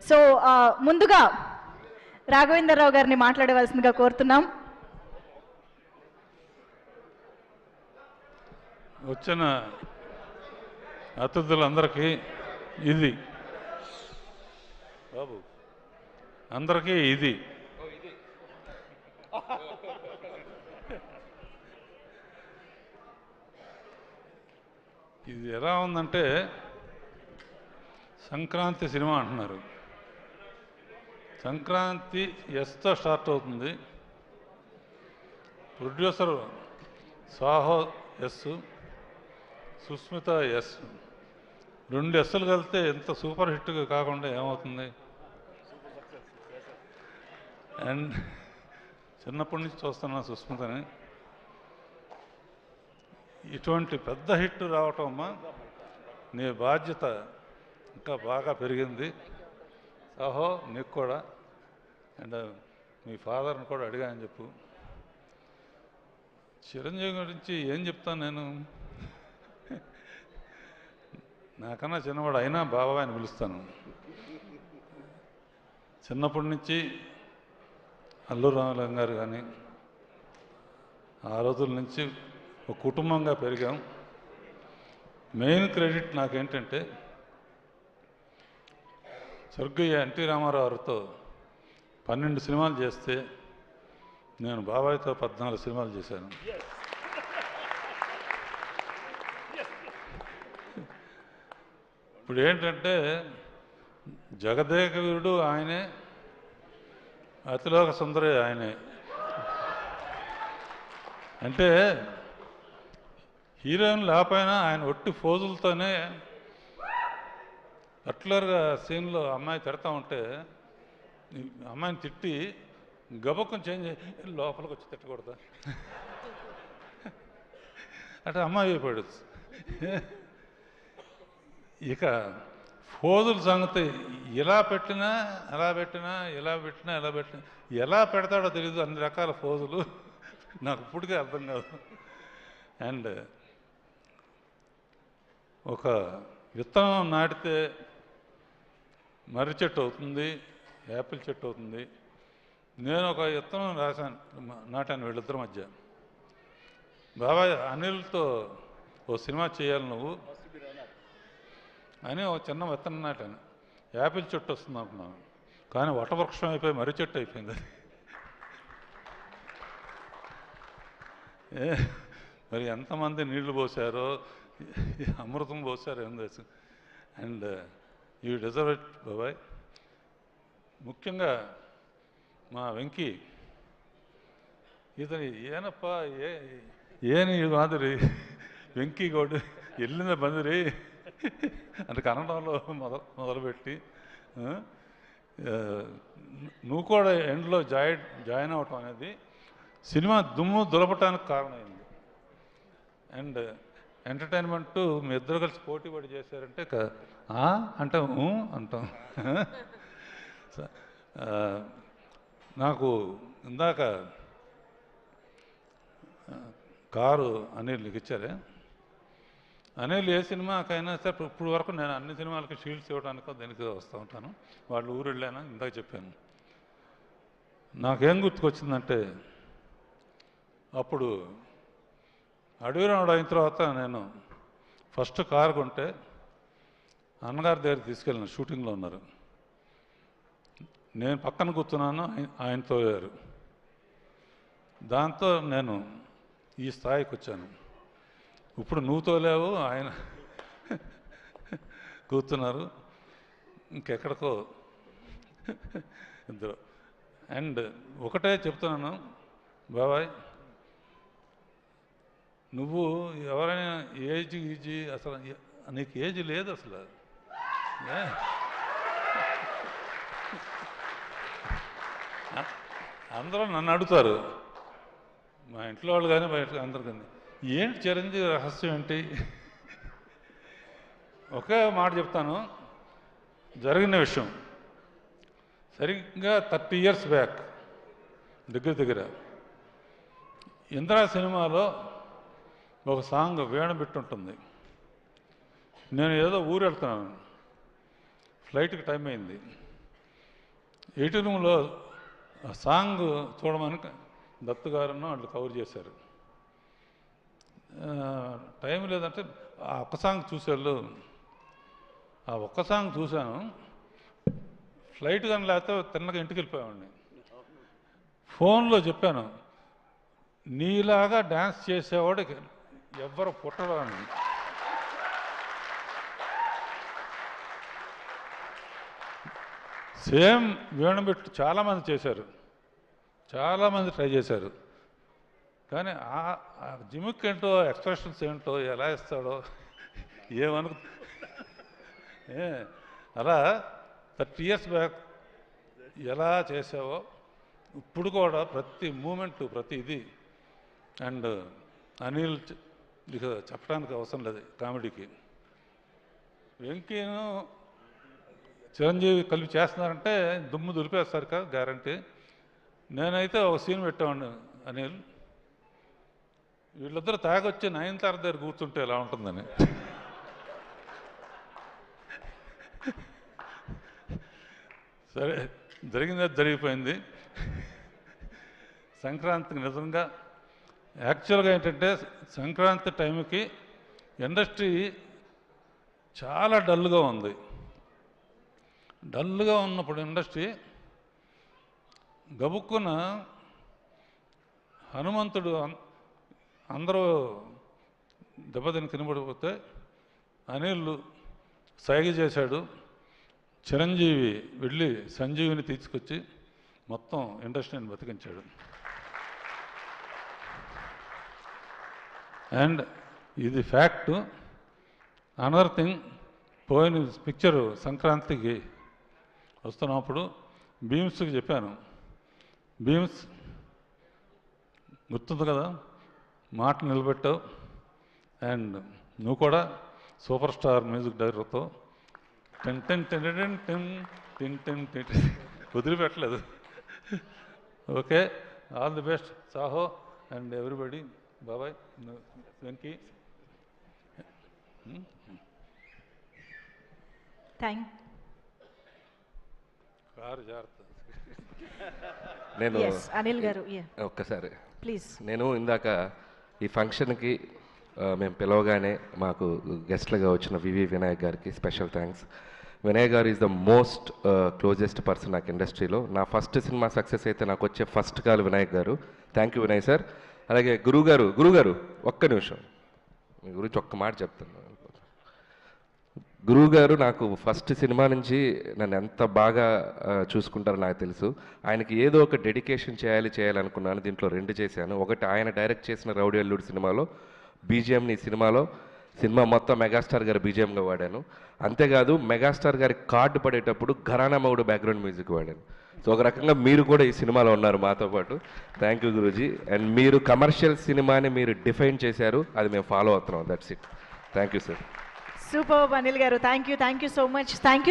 So ముందుగా రాఘవేంద్రరావు గారిని మాట్లాడవలసిందిగా కోరుతున్నాం. వచ్చిన అతిథులందరికీ ఇది బాబు అందరికీ ఇది ఇది ఎలా ఉందంటే సంక్రాంతి సినిమా అంటున్నారు. సంక్రాంతి ఎస్తో స్టార్ట్ అవుతుంది. Producer Sahu S, Sushmita S, 2 ఎస్సులు కలిస్తే ఎంత సూపర్ హిట్గా కాకుండా ఏమవుతుంది? అండ్ చిన్నప్పటి నుంచి చూస్తున్నా సుస్మితని. ఇటువంటి పెద్ద హిట్ రావటం అమ్మా నీ బాధ్యత ఇంకా బాగా పెరిగింది. సాహో నీకు కూడా, అండ్ మీ ఫాదర్ని కూడా అడిగా అని చెప్పు. చిరంజీవి గురించి ఏం చెప్తాను నేను? నాకన్నా చిన్నవాడు అయినా బాబాయ్ అని పిలుస్తాను. చిన్నప్పటి నుంచి అల్లు రామలింగ గారు కానీ ఆ రోజుల నుంచి ఒక కుటుంబంగా పెరిగాం. మెయిన్ క్రెడిట్ నాకేంటంటే స్వర్గీయ ఎన్టీ రామారావు గారితో 12 సినిమాలు చేస్తే నేను బాబాయ్తో 14 సినిమాలు చేశాను. ఇప్పుడు ఏంటంటే జగదేకవీరుడు ఆయనే, అతిలోక సుందరి ఆయనే. అంటే హీరోయిన్ లేకపోయినా ఆయన ఒట్టి ఫోజులతోనే పర్టికులర్గా సీన్లో అమ్మాయి తిడతా ఉంటే అమ్మాయిని తిట్టి గబక్కం చేంజ్ లోపలికి వచ్చి తిట్టకూడదా అంటే అమ్మాయి అయిపోయాడు. ఇక ఫోజుల సంగతి ఇలా పెట్టినా అలా పెట్టినా, ఇలా పెట్టినా ఎలా పెట్టినా, ఎలా పెడతాడో తెలీదు. అన్ని రకాల ఫోజులు నాకు ఇప్పటికే అర్థం కాదు. అండ్ ఒక విత్తనం నాటితే మర్రి చెట్టు అవుతుంది, యాపిల్ చెట్టు అవుతుంది. నేను ఒక విత్తనం నాటాను వీళ్ళిద్దరి మధ్య. బాబాయ్ అనిల్తో ఓ సినిమా చేయాలి నువ్వు అని ఒక చిన్న విత్తనం నాటాను. యాపిల్ చెట్టు వస్తుంది అనుకున్నాను, కానీ వటవృక్షం అయిపోయి మర్రి చెట్టు అయిపోయింది. మరి ఎంతమంది నీళ్లు పోసారో, అమృతం పోసారో ఏం తెలుసు. అండ్ యూ డిజర్వ్ ఇట్ బాబాయ్. ముఖ్యంగా మా వెంకీ, ఇతని ಏನಪ್ಪ ಏನು ಇದು ಮಾದರಿ వెంకీ గౌడ్ ఎల్లింద బందిరి అంటే కన్నడంలో మొదలుపెట్టి నువ్వు కూడా ఎండ్లో జాయిన్ అవ్వటం అనేది సినిమా దుమ్ము దులపటానికి కారణమైంది. అండ్ ఎంటర్టైన్మెంట్ మీ ఇద్దరు కలిసి పోటీ పడి చేశారంటే అంటాం అంటాం. నాకు ఇందాక కారు అనిల్ నీకు ఇచ్చారే, అనిల్ ఏ సినిమాకైనా సరే ఇప్పుడు వరకు నేను అన్ని సినిమాలకి షీల్డ్స్ ఇవ్వడానికో దేనికి వస్తూ ఉంటాను. వాళ్ళు ఊరు వెళ్ళాను ఇందాక చెప్పాను. నాకేం గుర్తుకొచ్చిందంటే అప్పుడు అడవిరాముడు అయిన తర్వాత నేను ఫస్ట్ కారు కొంటే అన్నగారి దగ్గర తీసుకెళ్ళిన, షూటింగ్లో ఉన్నారు, నేను పక్కన కూర్చున్నాను, ఆయన తోలారు. దాంతో నేను ఈ స్థాయికి వచ్చాను. ఇప్పుడు నువ్వు తోలేవు, ఆయన కూర్చున్నారు, ఇంకెక్కడికో ఇద్దరు. అండ్ ఒకటే చెప్తున్నాను బాబాయ్, నువ్వు ఎవరైనా ఏజ్ అసలు నీకు ఏజ్ లేదు అసలు. అందరూ నన్ను అడుగుతారు, మా ఇంట్లో వాళ్ళు కానీ బయట అందరు కానీ, ఏంటి చిరంజీవి రహస్యం ఏంటి? ఒకే మాట చెప్తాను, జరిగిన విషయం. సరిగ్గా 30 years బ్యాక్ దగ్గర ఇందిరా సినిమాలో ఒక సాంగ్ వేణు బిట్టు ఉంటుంది. నేను ఏదో ఊరు వెళ్తున్నాను, ఫ్లైట్కి టైం అయింది. ఎయిటింగ్ రూమ్లో సాంగ్ చూడమని దత్తు గారును వాళ్ళు కవర్ చేశారు. టైం లేదంటే ఆ ఒక్క సాంగ్ చూసేవాళ్ళు. ఆ ఒక్క సాంగ్ చూశాను. ఫ్లైట్ కానీ లేకపోతే తిన్నగా ఇంటికి వెళ్ళిపోయామండి. ఫోన్లో చెప్పాను, నీలాగా డ్యాన్స్ చేసేవాడు ఎవ్వరు పుట్టరు అని. సేమ్ వీణబెట్టు చాలామంది చేశారు, చాలామంది ట్రై చేశారు. కానీ ఆ జిమిక్ ఏంటో, ఎక్స్ప్రెషన్స్ ఏంటో, ఎలా ఇస్తాడో ఏమను. అలా 30 years బ్యాక్ ఎలా చేసావో ఇప్పుడు కూడా ప్రతి మూమెంట్, ప్రతి ఇది. అండ్ అనిల్ ఇక చెప్పడానికి అవసరం లేదు కామెడీకి. వెంకీను చిరంజీవి కలిపి చేస్తున్నారంటే దుమ్ము దులిపేస్తారు కదా, గ్యారంటీ. నేనైతే ఒక సీన్ పెట్టామండి అనిల్, వీళ్ళిద్దరు తాగొచ్చి నయనతార దగ్గర కూర్చుంటే ఎలా ఉంటుందని. సరే, జరిగింది జరిగిపోయింది. సంక్రాంతికి నిజంగా యాక్చువల్గా ఏంటంటే సంక్రాంతి టైంకి ఇండస్ట్రీ చాలా డల్గా ఉంది. డల్గా ఉన్నప్పుడు ఇండస్ట్రీ గబుక్కున హనుమంతుడు అందరూ దెబ్బతిని కనబడిపోతే అనిల్ సైగ చేశాడు. చిరంజీవి వెళ్ళి సంజీవిని తీసుకొచ్చి మొత్తం ఇండస్ట్రీని బతికించాడు. అండ్ ఇది ఫ్యాక్ట్. అనదర్ థింగ్, పోయిన పిక్చరు సంక్రాంతికి వస్తున్నప్పుడు భీమ్స్కి చెప్పాను, భీమ్స్ గుర్తుంది కదా, మాట నిలబెట్టావు. అండ్ నువ్వు కూడా సూపర్ స్టార్ మ్యూజిక్ డైరెక్టర్తో ten ten ten ten ten ten ten ten వదిలిపెట్టలేదు. Okay, all the best Saaho and everybody. బాబాయ్, వెంకీ. కారు జాగ్రత్త. నేను అనిల్ గారు ఒక్కసారి ప్లీజ్. నేను ఇందాక ఈ ఫంక్షన్కి మేము పిలవగానే మాకు గెస్ట్లుగా వచ్చిన వివి వినాయక్ గారికి స్పెషల్ థ్యాంక్స్. వినాయక్ గారు is the most closest person నాకు ఇండస్ట్రీలో. నా ఫస్ట్ సినిమా సక్సెస్ అయితే నాకు వచ్చే ఫస్ట్ కాల్ వినాయక్ గారు. Thank you Vinayak sir. అలాగే గురుగారు ఒక్క నిమిషం మీ గురించి ఒక్క మాట చెప్తాను. గురువుగారు నాకు ఫస్ట్ సినిమా నుంచి నన్ను ఎంత బాగా చూసుకుంటారో నాకు తెలుసు. ఆయనకి ఏదో ఒక డెడికేషన్ చేయాలనుకున్నాను. దీంట్లో 2 చేశాను. ఒకటి ఆయన డైరెక్ట్ చేసిన రౌడీ అల్లుడు సినిమాలో బీజిఎంని సినిమా మొత్తం మెగాస్టార్ గారి బీజిఎంగా వాడాను. అంతేకాదు మెగాస్టార్ గారి కార్డు పడేటప్పుడు ఘరానా మౌడు బ్యాక్గ్రౌండ్ మ్యూజిక్ వాడాను. సో ఒక రకంగా మీరు కూడా ఈ సినిమాలో ఉన్నారు మాతో పాటు. Thank you Guruji. అండ్ మీరు కమర్షియల్ సినిమాని మీరు డిఫైన్ చేశారు, అది మేము ఫాలో అవుతున్నాం. That's it. Thank you sir. Super Anil గారు. Thank you so much. Thank you.